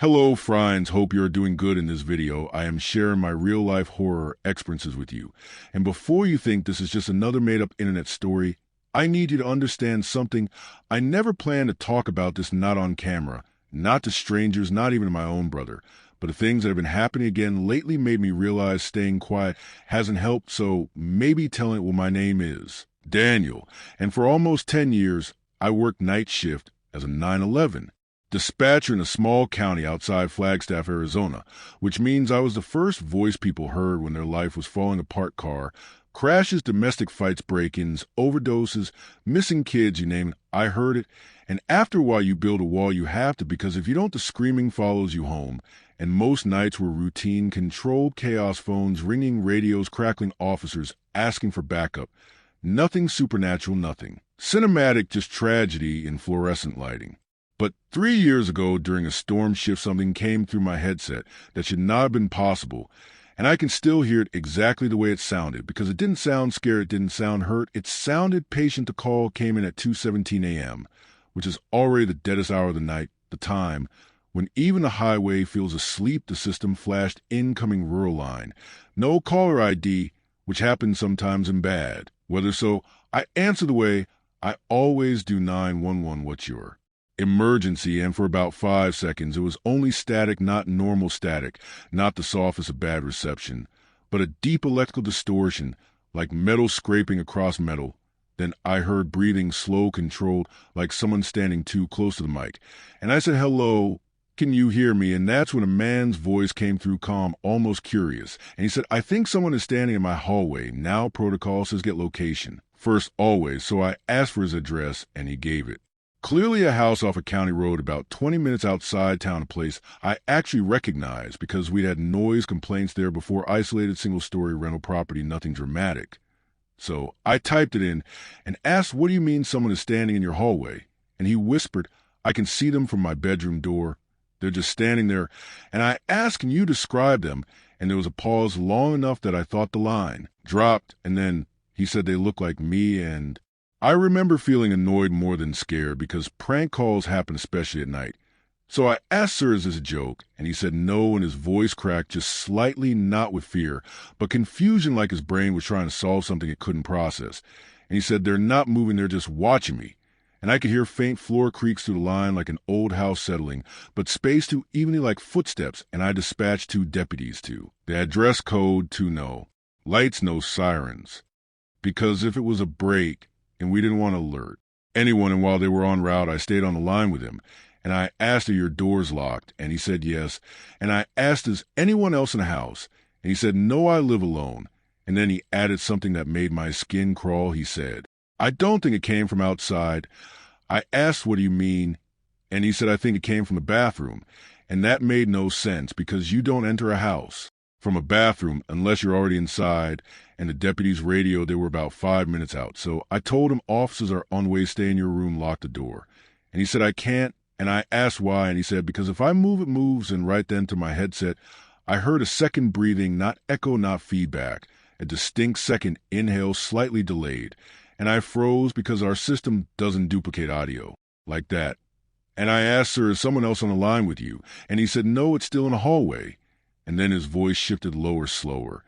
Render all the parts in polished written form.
Hello, friends. Hope you're doing good in this video. I am sharing my real-life horror experiences with you. And before you think this is just another made-up internet story, I need you to understand something. I never planned to talk about this not on camera, not to strangers, not even to my own brother. But the things that have been happening again lately made me realize staying quiet hasn't helped, so maybe telling it what my name is. Daniel. And for almost 10 years, I worked night shift as a 911 dispatcher in a small county outside Flagstaff, Arizona, which means I was the first voice people heard when their life was falling apart. Car crashes, domestic fights, break-ins, overdoses, missing kids, you name it, I heard it. And after a while you build a wall, you have to, because if you don't, the screaming follows you home. And most nights were routine, controlled chaos, phones ringing, radios crackling, officers asking for backup. Nothing supernatural, nothing cinematic, just tragedy in fluorescent lighting. But 3 years ago, during a storm shift, something came through my headset that should not have been possible. And I can still hear it exactly the way it sounded, because it didn't sound scared, it didn't sound hurt. It sounded patient. The call came in at 2:17 a.m., which is already the deadest hour of the night, the time when even the highway feels asleep. The system flashed incoming rural line. No caller ID, which happens sometimes in bad weather. So I answered the way I always do. 911, what's your emergency? And for about 5 seconds, it was only static, not normal static, not the softest of bad reception, but a deep electrical distortion, like metal scraping across metal. Then I heard breathing, slow, controlled, like someone standing too close to the mic. And I said, "Hello, can you hear me?" And that's when a man's voice came through, calm, almost curious. And he said, "I think someone is standing in my hallway. Now protocol says get location first always." So I asked for his address, and he gave it. Clearly a house off a county road about 20 minutes outside town, a place I actually recognized because we'd had noise complaints there before. Isolated single-story rental property, nothing dramatic. So I typed it in and asked, "What do you mean someone is standing in your hallway?" And he whispered, "I can see them from my bedroom door. They're just standing there." And I asked, "Can you describe them?" And there was a pause long enough that I thought the line dropped, and then he said, "They look like me." And I remember feeling annoyed more than scared, because prank calls happen especially at night. So I asked, "Sir, is this a joke?" And he said no, and his voice cracked just slightly, not with fear, but confusion, like his brain was trying to solve something it couldn't process. And he said, "They're not moving, they're just watching me." And I could hear faint floor creaks through the line, like an old house settling, but spaced too evenly like footsteps. And I dispatched 2 deputies to the address code to no lights, no sirens, because if it was a break, and we didn't want to alert anyone. And while they were en route, I stayed on the line with him. And I asked, "Are your doors locked?" And he said yes. And I asked, "Is anyone else in the house?" And he said, "No, I live alone." And then he added something that made my skin crawl. He said, "I don't think it came from outside." I asked, "What do you mean?" And he said, "I think it came from the bathroom." And that made no sense, because you don't enter a house from a bathroom unless you're already inside. And the deputies radioed they were about 5 minutes out. So I told him, "Officers are on way, stay in your room, lock the door." And he said, "I can't." And I asked why, and he said, "Because if I move, it moves." And right then, to my headset, I heard a second breathing, not echo, not feedback, a distinct second inhale, slightly delayed. And I froze, because our system doesn't duplicate audio like that. And I asked, "Sir, is someone else on the line with you?" And he said, "No, it's still in the hallway." And then his voice shifted lower, slower.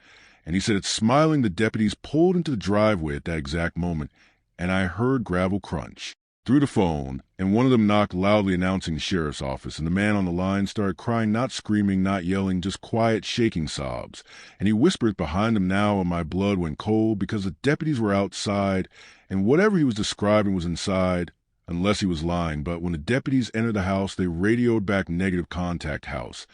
And he said, "It's smiling." The deputies pulled into the driveway at that exact moment, and I heard gravel crunch through the phone, and one of them knocked loudly, announcing the sheriff's office. And the man on the line started crying, not screaming, not yelling, just quiet, shaking sobs. And he whispered behind him now, and my blood went cold, because the deputies were outside, and whatever he was describing was inside, unless he was lying. But when the deputies entered the house, they radioed back, "Negative contact, house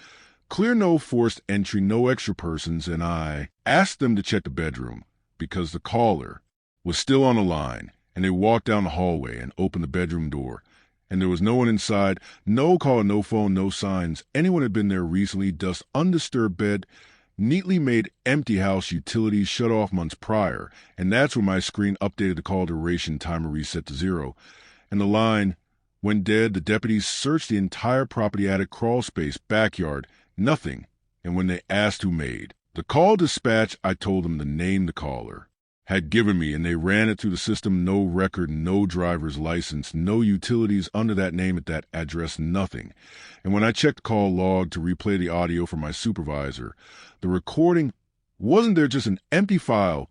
clear, no forced entry, no extra persons." And I asked them to check the bedroom, because the caller was still on the line. And they walked down the hallway and opened the bedroom door. And there was no one inside, no caller, no phone, no signs anyone had been there recently. Dust, undisturbed bed, neatly made, empty house, utilities shut off months prior. And that's when my screen updated the call duration, timer reset to 0. And the line went dead. The deputies searched the entire property, attic, crawl space, backyard, nothing. And when they asked who made the call dispatch, I told them to name the caller. had given me, and they ran it through the system. No record, no driver's license, no utilities under that name at that address, nothing. And when I checked call log to replay the audio from my supervisor, the recording wasn't there, just an empty file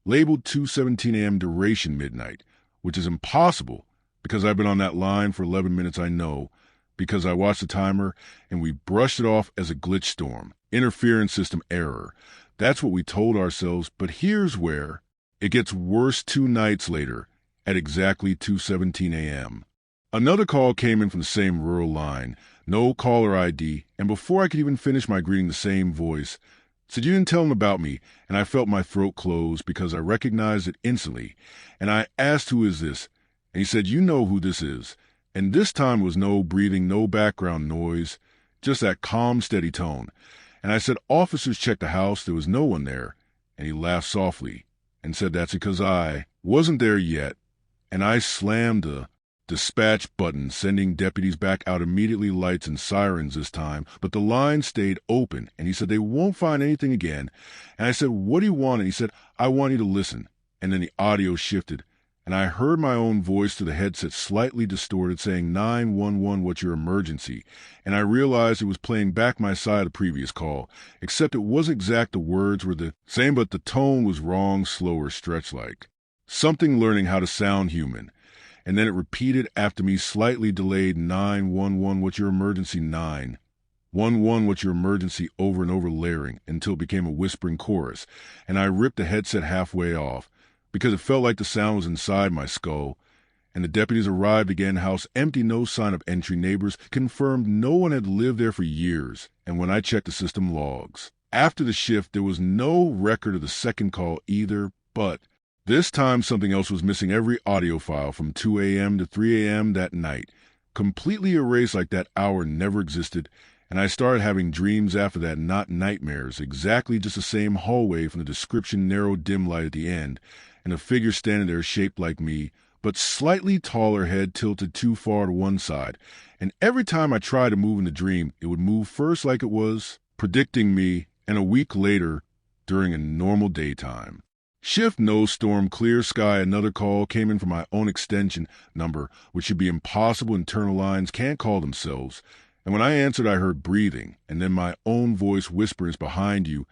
labeled 2:17 a.m. duration midnight, which is impossible because I've been on that line for 11 minutes, I know, because I watched the timer and we brushed it off as a glitch storm, interference system error. That's what we told ourselves, but here's where it gets worse. 2 nights later, at exactly 2:17 a.m. Another call came in from the same rural line, no caller ID, and before I could even finish my greeting, the same voice said, "You didn't tell him about me," and I felt my throat close because I recognized it instantly. And I asked, "Who is this?" And he said, "You know who this is." And this time was no breathing, no background noise, just that calm, steady tone. And I said, "Officers checked the house, there was no one there." And he laughed softly and said, "That's because I wasn't there yet." And I slammed the dispatch button, sending deputies back out immediately, lights and sirens this time. But the line stayed open, and he said, "They won't find anything again." And I said, "What do you want?" And he said, "I want you to listen." And then the audio shifted, and I heard my own voice through the headset, slightly distorted, saying, "911, what's your emergency?" And I realized it was playing back my side of the previous call, except it wasn't exact. The words were the same, but the tone was wrong, slower, stretched like something learning how to sound human. And then it repeated after me, slightly delayed, "911, what's your emergency?" 911, what's your emergency? Over and over, layering until it became a whispering chorus. And I ripped the headset halfway off because it felt like the sound was inside my skull. And the deputies arrived again, house empty, no sign of entry. Neighbors confirmed no one had lived there for years. And when I checked the system logs after the shift, there was no record of the second call either, but this time something else was missing. Every audio file from 2 a.m. to 3 a.m. that night, completely erased, like that hour never existed. And I started having dreams after that, not nightmares, exactly just the same hallway from the description, narrow dim light at the end, and a figure standing there shaped like me, but slightly taller, head tilted too far to one side. And every time I tried to move in the dream, it would move first like it was predicting me, and a week later, during a normal daytime shift, no storm, clear sky. Another call came in from my own extension number, which should be impossible. Internal lines can't call themselves. And when I answered, I heard breathing, and then my own voice whispers, "Behind you."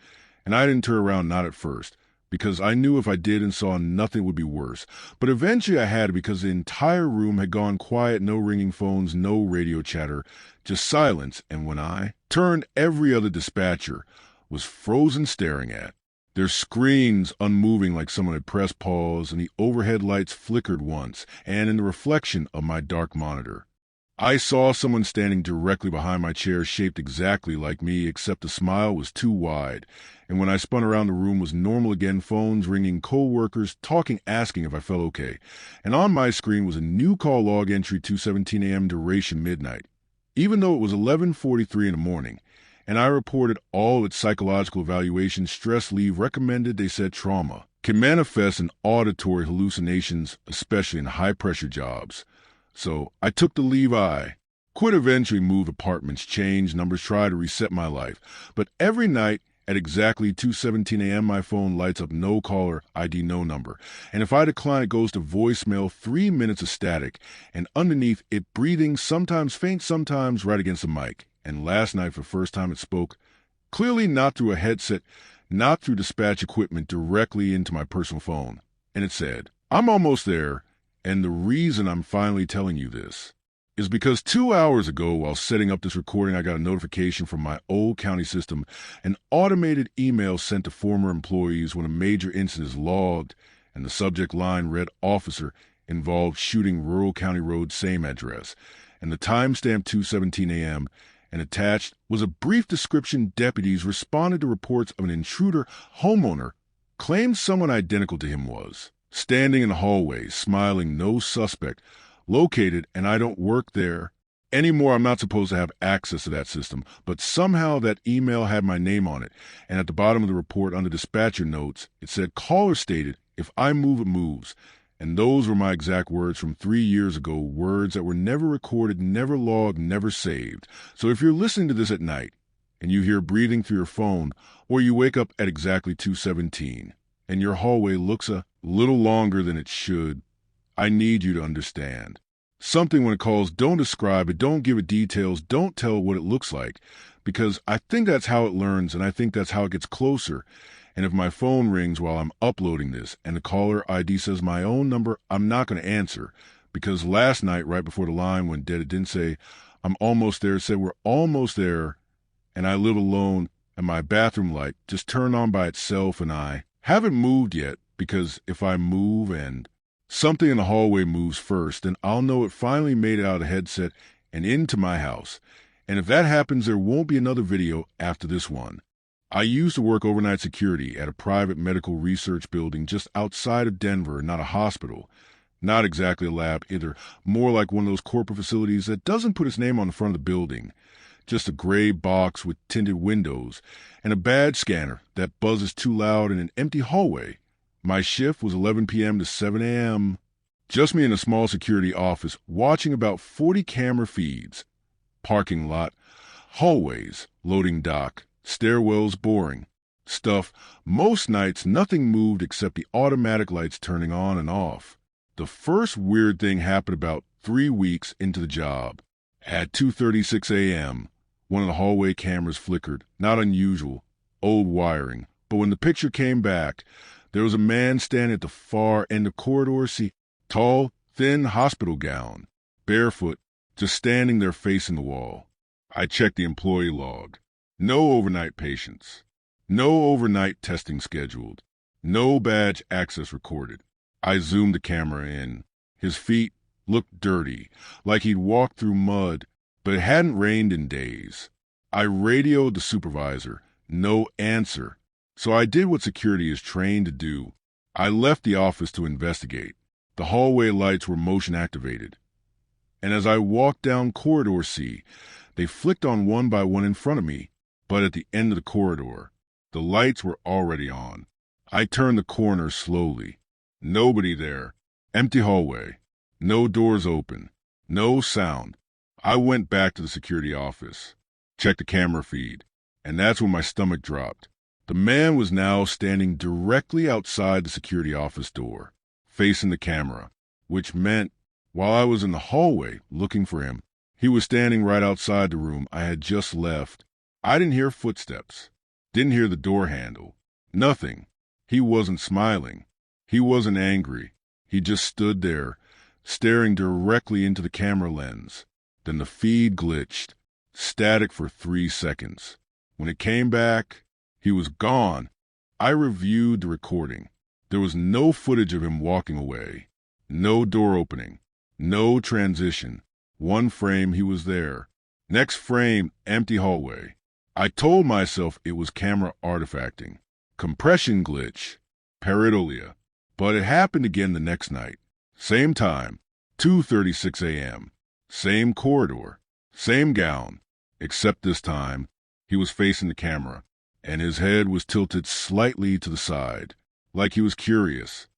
And I didn't turn around, not at first, because I knew if I did and saw, nothing would be worse. But eventually I had to, because the entire room had gone quiet, no ringing phones, no radio chatter, just silence. And when I turned, every other dispatcher was frozen, staring at their screens, unmoving, like someone had pressed pause, and the overhead lights flickered once, and in the reflection of my dark monitor, I saw someone standing directly behind my chair, shaped exactly like me, except the smile was too wide. And when I spun around, the room was normal again, phones ringing, co-workers talking, asking if I felt okay. And on my screen was a new call log entry, 2:17 a.m. duration midnight, even though it was 11:43 in the morning. And I reported all its psychological evaluations, stress leave recommended. They said trauma can manifest in auditory hallucinations, especially in high-pressure jobs. So I took the leave. I quit eventually, moved apartments, changed numbers, tried to reset my life. But every night at exactly 2:17 a.m., my phone lights up, no caller ID, no number. And if I decline, it goes to voicemail, 3 minutes of static, and underneath it breathing, sometimes faint, sometimes right against the mic. And last night, for the first time, it spoke clearly, not through a headset, not through dispatch equipment, directly into my personal phone. And it said, "I'm almost there, and the reason I'm finally telling you this is because 2 hours ago, while setting up this recording, I got a notification from my old county system, an automated email sent to former employees when a major incident is logged, and the subject line read, 'Officer involved shooting rural county road, same address,' and the timestamp 2:17 a.m., and attached was a brief description. Deputies responded to reports of an intruder. Homeowner claimed someone identical to him was standing in the hallway, smiling. No suspect located, and I don't work there anymore. I'm not supposed to have access to that system, but somehow that email had my name on it. And at the bottom of the report, under dispatcher notes, it said, "Caller stated, if I move, it moves." And those were my exact words from 3 years ago, words that were never recorded, never logged, never saved. So if you're listening to this at night and you hear breathing through your phone, or you wake up at exactly 2:17, and your hallway looks a little longer than it should, I need you to understand. Something when it calls, don't describe it, don't give it details, don't tell what it looks like, because I think that's how it learns, and I think that's how it gets closer. And if my phone rings while I'm uploading this and the caller ID says my own number, I'm not going to answer, because last night, right before the line went dead, it didn't say, I'm almost there. It said, we're almost there, and I live alone, and my bathroom light just turned on by itself, and I haven't moved yet, because if I move and something in the hallway moves first, then I'll know it finally made it out of the headset and into my house. And if that happens, there won't be another video after this one. I used to work overnight security at a private medical research building just outside of Denver, not a hospital. Not exactly a lab either, more like one of those corporate facilities that doesn't put its name on the front of the building. Just a gray box with tinted windows and a badge scanner that buzzes too loud in an empty hallway. My shift was 11 p.m. to 7 a.m. Just me in a small security office watching about 40 camera feeds. Parking lot, hallways, loading dock, stairwells boring. Stuff. Most nights nothing moved except the automatic lights turning on and off. The first weird thing happened about 3 weeks into the job. At 2:36 a.m., one of the hallway cameras flickered. Not unusual. Old wiring. But when the picture came back, there was a man standing at the far end of the corridor, tall, thin hospital gown, barefoot, just standing there facing the wall. I checked the employee log. No overnight patients. No overnight testing scheduled. No badge access recorded. I zoomed the camera in. His feet looked dirty, like he'd walked through mud, but it hadn't rained in days. I radioed the supervisor. No answer. So I did what security is trained to do. I left the office to investigate. The hallway lights were motion activated. And as I walked down corridor C, they flicked on one by one in front of me, but at the end of the corridor. The lights were already on. I turned the corner slowly. Nobody there. Empty hallway. No doors open. No sound. I went back to the security office. Checked the camera feed. And that's when my stomach dropped. The man was now standing directly outside the security office door, facing the camera, which meant while I was in the hallway looking for him, he was standing right outside the room I had just left. I didn't hear footsteps, didn't hear the door handle, nothing. He wasn't smiling. He wasn't angry. He just stood there, staring directly into the camera lens. Then the feed glitched, static for 3 seconds. When it came back, he was gone. I reviewed the recording. There was no footage of him walking away. No door opening. No transition. One frame, he was there. Next frame, empty hallway. I told myself it was camera artifacting. Compression glitch. Pareidolia. But it happened again the next night. Same time. 2:36 a.m. Same corridor. Same gown. Except this time, he was facing the camera, and his head was tilted slightly to the side, like he was curious.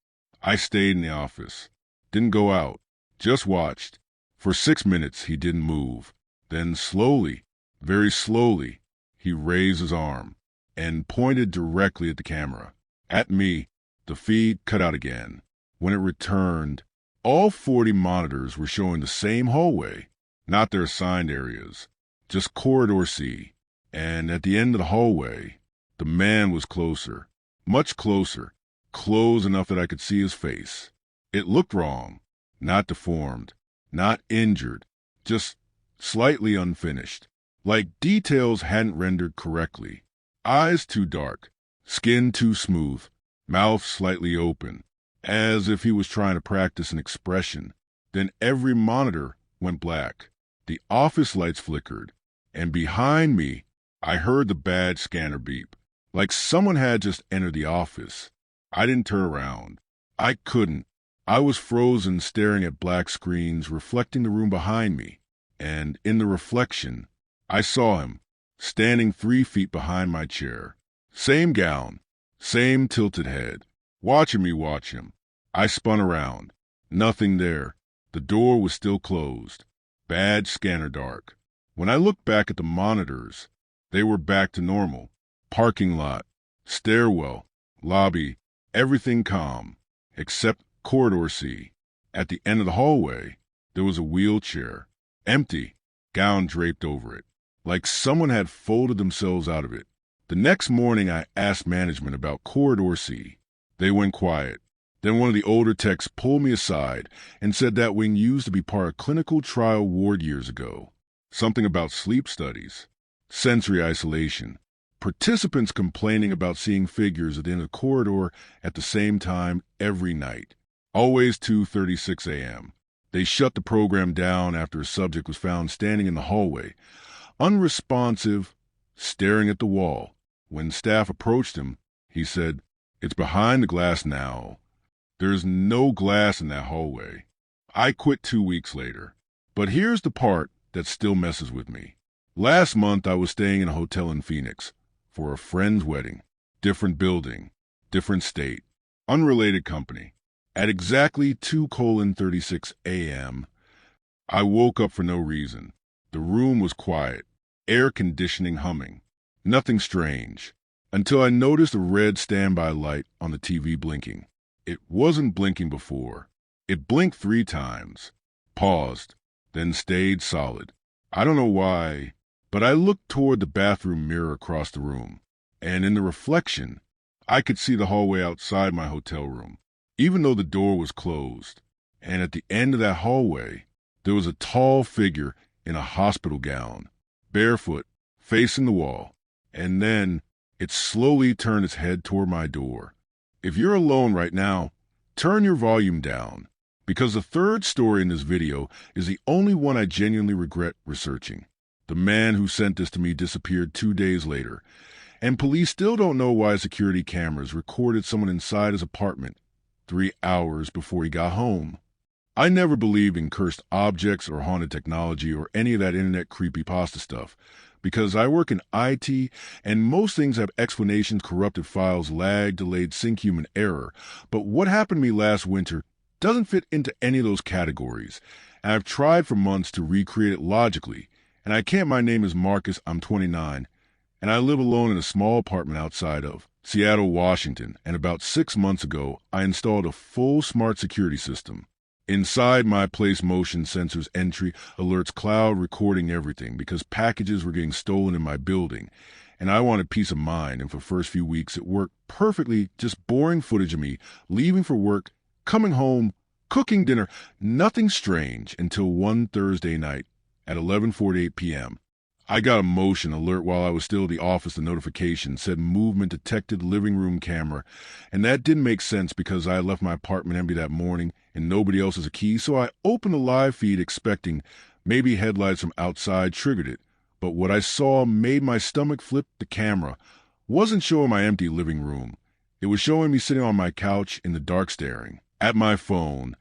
I stayed in the office. Didn't go out. Just watched. For 6 minutes, he didn't move. Then slowly, very slowly, he raised his arm and pointed directly at the camera. At me. The feed cut out again. When it returned, all 40 monitors were showing the same hallway, not their assigned areas, just corridor C. And at the end of the hallway, the man was closer, much closer, close enough that I could see his face. It looked wrong, not deformed, not injured, just slightly unfinished, like details hadn't rendered correctly. Eyes too dark, skin too smooth, mouth slightly open, as if he was trying to practice an expression. Then every monitor went black. The office lights flickered, and behind me, I heard the badge scanner beep, like someone had just entered the office. I didn't turn around. I couldn't. I was frozen, staring at black screens reflecting the room behind me, and in the reflection, I saw him, standing 3 feet behind my chair. Same gown, same tilted head, watching me watch him. I spun around. Nothing there. The door was still closed. Badge scanner dark. When I looked back at the monitors, they were back to normal. Parking lot, stairwell, lobby, Everything calm, except corridor C. At the end of the hallway, there was a wheelchair, empty, gown draped over it, like someone had folded themselves out of it. The next morning, I asked management about corridor C. They went quiet. Then one of the older techs pulled me aside and said that wing used to be part of clinical trial ward years ago. Something about sleep studies, sensory isolation, participants complaining about seeing figures at the end of the corridor at the same time every night, always 2:36 a.m. They shut the program down after a subject was found standing in the hallway, unresponsive, staring at the wall. When staff approached him, he said, "It's behind the glass now. There's no glass in that hallway." I quit 2 weeks later. But here's the part that still messes with me. Last month, I was staying in a hotel in Phoenix for a friend's wedding. Different building, different state, unrelated company. At exactly 2:36 a.m., I woke up for no reason. The room was quiet, air conditioning humming. Nothing strange, until I noticed a red standby light on the TV blinking. It wasn't blinking before. It blinked 3 times, paused, then stayed solid. I don't know why, but I looked toward the bathroom mirror across the room, and in the reflection, I could see the hallway outside my hotel room, even though the door was closed. And at the end of that hallway, there was a tall figure in a hospital gown, barefoot, facing the wall. And then it slowly turned its head toward my door. If you're alone right now, turn your volume down, because the third story in this video is the only one I genuinely regret researching. The man who sent this to me disappeared 2 days later, and police still don't know why security cameras recorded someone inside his apartment 3 hours before he got home. I never believed in cursed objects or haunted technology or any of that internet creepypasta stuff, because I work in IT and most things have explanations, corrupted files, lag, delayed sync, human error. But what happened to me last winter doesn't fit into any of those categories. And I've tried for months to recreate it logically. And I can't. My name is Marcus, I'm 29, and I live alone in a small apartment outside of Seattle, Washington. And about 6 months ago, I installed a full smart security system. Inside my place, motion sensors, entry, alerts, cloud, recording everything, because packages were getting stolen in my building, and I wanted peace of mind. And for the first few weeks, it worked perfectly, just boring footage of me leaving for work, coming home, cooking dinner, nothing strange, until one Thursday night at 11:48 p.m. I got a motion alert while I was still at the office. The notification said movement detected, living room camera, and that didn't make sense because I had left my apartment empty that morning and nobody else has a key. So I opened the live feed expecting maybe headlights from outside triggered it. But what I saw made my stomach flip. The camera wasn't showing my empty living room. It was showing me sitting on my couch in the dark staring at my phone,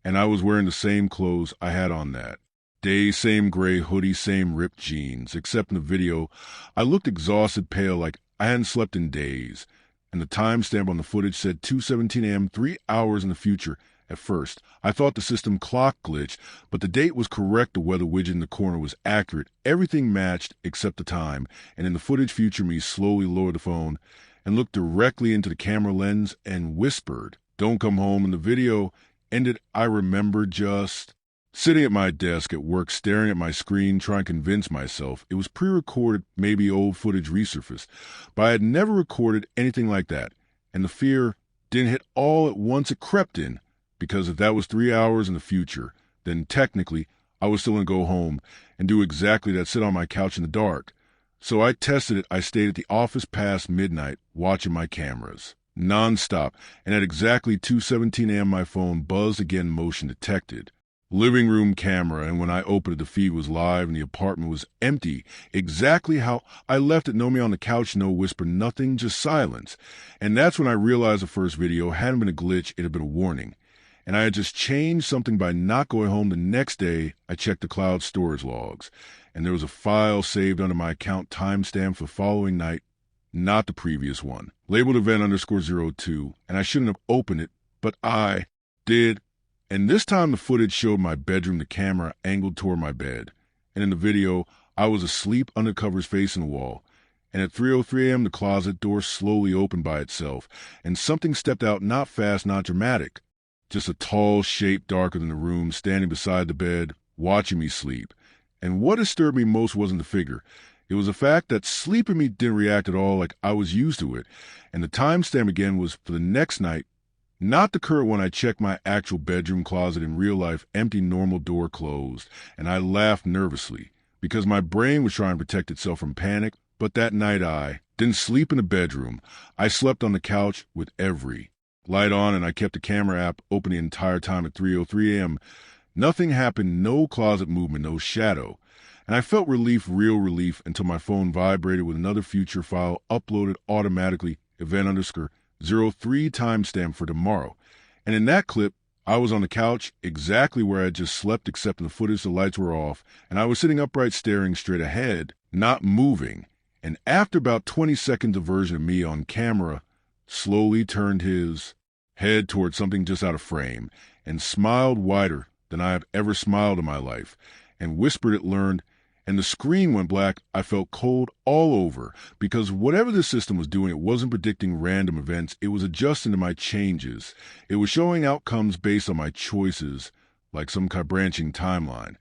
and I was wearing the same clothes I had on that day, same gray hoodie, same ripped jeans, except in the video, I looked exhausted, pale, like I hadn't slept in days, and the timestamp on the footage said 2:17 a.m., 3 hours in the future. At first, I thought the system clock glitched, but the date was correct, the weather widget in the corner was accurate, everything matched except the time, and in the footage, future me slowly lowered the phone and looked directly into the camera lens and whispered, "Don't come home." And the video ended, I remember just sitting at my desk at work, staring at my screen, trying to convince myself it was pre-recorded, maybe old footage resurfaced. But I had never recorded anything like that, and the fear didn't hit all at once. It crept in, because if that was 3 hours in the future, then technically I was still going to go home and do exactly that, sit on my couch in the dark. So I tested it. I stayed at the office past midnight, watching my cameras, non-stop, and at exactly 2:17 a.m. my phone buzzed again, motion detected. Living room camera, and when I opened it, the feed was live and the apartment was empty, exactly how I left it. No me on the couch, no whisper, nothing, just silence. And that's when I realized the first video hadn't been a glitch, it had been a warning. And I had just changed something by not going home. The next day, I checked the cloud storage logs, and there was a file saved under my account, timestamp for the following night, not the previous one, labeled event_02, and I shouldn't have opened it, but I did. And this time the footage showed my bedroom, the camera angled toward my bed. And in the video, I was asleep under covers facing the wall. And at 3:03 a.m., the closet door slowly opened by itself, and something stepped out, not fast, not dramatic. Just a tall shape darker than the room, standing beside the bed, watching me sleep. And what disturbed me most wasn't the figure. It was the fact that sleeping me didn't react at all like I was used to it. And the timestamp again was for the next night, not the current one. I checked my actual bedroom closet in real life, empty, normal, door closed, and I laughed nervously because my brain was trying to protect itself from panic. But that night I didn't sleep in the bedroom. I slept on the couch with every light on, and I kept the camera app open the entire time at 3:03 a.m. Nothing happened, no closet movement, no shadow. And I felt relief, real relief, until my phone vibrated with another future file uploaded automatically, event_03 timestamp for tomorrow. And in that clip, I was on the couch, exactly where I had just slept, except in the footage the lights were off, and I was sitting upright staring straight ahead, not moving. And after about 20 seconds, a version of me on camera slowly turned his head towards something just out of frame and smiled wider than I have ever smiled in my life, and whispered it learned, and the screen went black. I felt cold all over because whatever the system was doing, it wasn't predicting random events. It was adjusting to my changes. It was showing outcomes based on my choices, like some kind of branching timeline.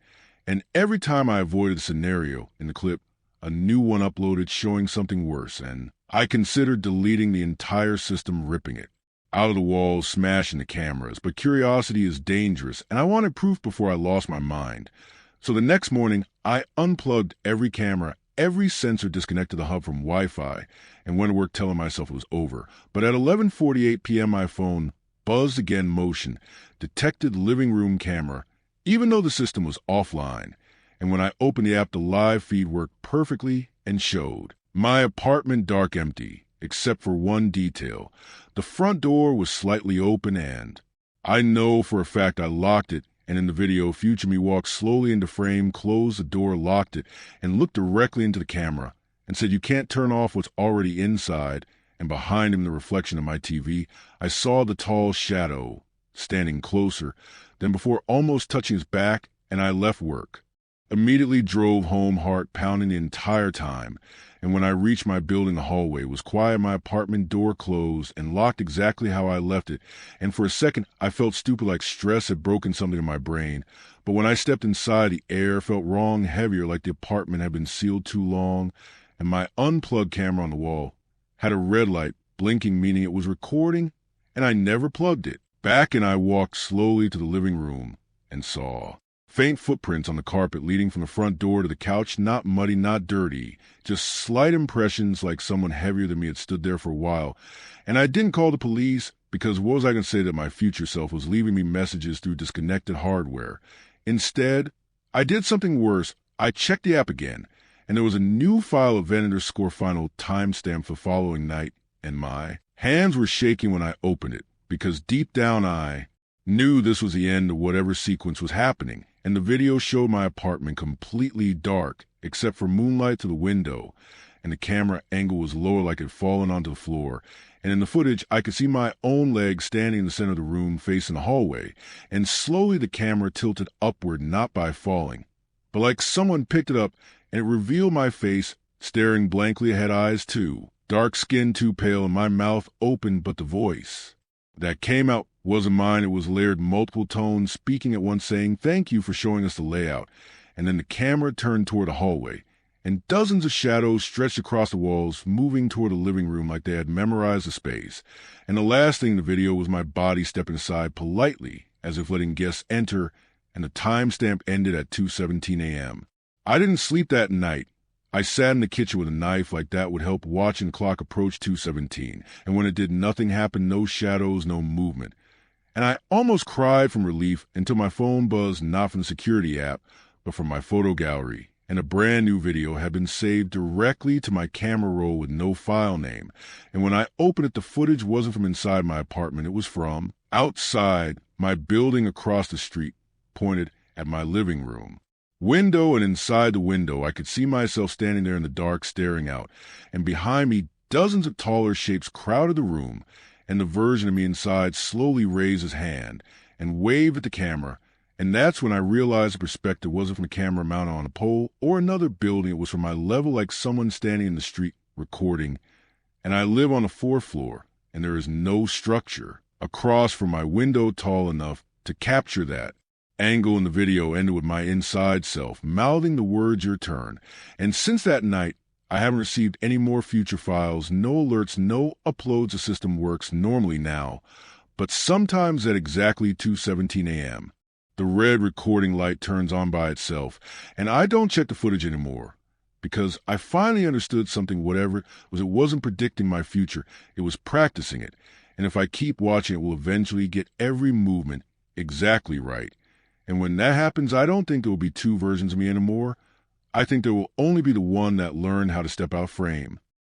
And every time I avoided the scenario in the clip, a new one uploaded showing something worse, and I considered deleting the entire system, ripping it out of the walls, smashing the cameras. But curiosity is dangerous, and I wanted proof before I lost my mind. So the next morning, I unplugged every camera, every sensor, disconnected the hub from Wi-Fi, and went to work telling myself it was over. But at 11:48 p.m., my phone buzzed again, motion, detected living room camera, even though the system was offline. And when I opened the app, the live feed worked perfectly and showed my apartment dark, empty, except for one detail. The front door was slightly open, and I know for a fact I locked it. And in the video, future me walked slowly into frame, closed the door, locked it, and looked directly into the camera and said, "You can't turn off what's already inside." And behind him, the reflection of my TV, I saw the tall shadow standing closer than before, almost touching his back, and I left work. Immediately drove home, heart pounding the entire time. And when I reached my building, the hallway was quiet, my apartment door closed and locked exactly how I left it. And for a second, I felt stupid, like stress had broken something in my brain. But when I stepped inside, the air felt wrong, heavier, like the apartment had been sealed too long. And my unplugged camera on the wall had a red light blinking, meaning it was recording, and I never plugged it back. And I walked slowly to the living room and saw faint footprints on the carpet leading from the front door to the couch, not muddy, not dirty, just slight impressions like someone heavier than me had stood there for a while. And I didn't call the police because what was I going to say that my future self was leaving me messages through disconnected hardware? Instead, I did something worse. I checked the app again, and there was a new file, event_final timestamp for following night, and my hands were shaking when I opened it because deep down I knew this was the end of whatever sequence was happening. And the video showed my apartment completely dark, except for moonlight to the window, and the camera angle was lower, like it had fallen onto the floor. And in the footage, I could see my own legs standing in the center of the room, facing the hallway, and slowly the camera tilted upward, not by falling, but like someone picked it up, and it revealed my face, staring blankly ahead, eyes too dark, skin too pale, and my mouth open, but the voice that came out wasn't mine. It was layered, multiple tones, speaking at once, saying, "Thank you for showing us the layout." And then the camera turned toward the hallway, and dozens of shadows stretched across the walls, moving toward the living room like they had memorized the space. And the last thing in the video was my body stepping aside politely, as if letting guests enter, and the timestamp ended at 2:17 a.m. I didn't sleep that night. I sat in the kitchen with a knife, like that would help, watching the clock approach 2:17. And when it did, nothing happened, no shadows, no movement. And I almost cried from relief until my phone buzzed, not from the security app, but from my photo gallery. And a brand new video had been saved directly to my camera roll with no file name. And when I opened it, the footage wasn't from inside my apartment. It was from outside my building across the street, pointed at my living room window. And inside the window, I could see myself standing there in the dark, staring out. And behind me, dozens of taller shapes crowded the room. And the version of me inside slowly raised his hand and waved at the camera. And that's when I realized the perspective wasn't from a camera mounted on a pole or another building. It was from my level, like someone standing in the street recording, and I live on the fourth floor, and there is no structure across from my window tall enough to capture that. Angle in the video ended with my inside self mouthing the words "your turn," and since that night, I haven't received any more future files, no alerts, no uploads. The system works normally now, but sometimes at exactly 2:17 a.m. The red recording light turns on by itself, and I don't check the footage anymore because I finally understood something. Whatever it wasn't predicting my future, it was practicing it, and if I keep watching, it will eventually get every movement exactly right. And when that happens, I don't think there will be two versions of me anymore. I think there will only be the one that learned how to step out frame.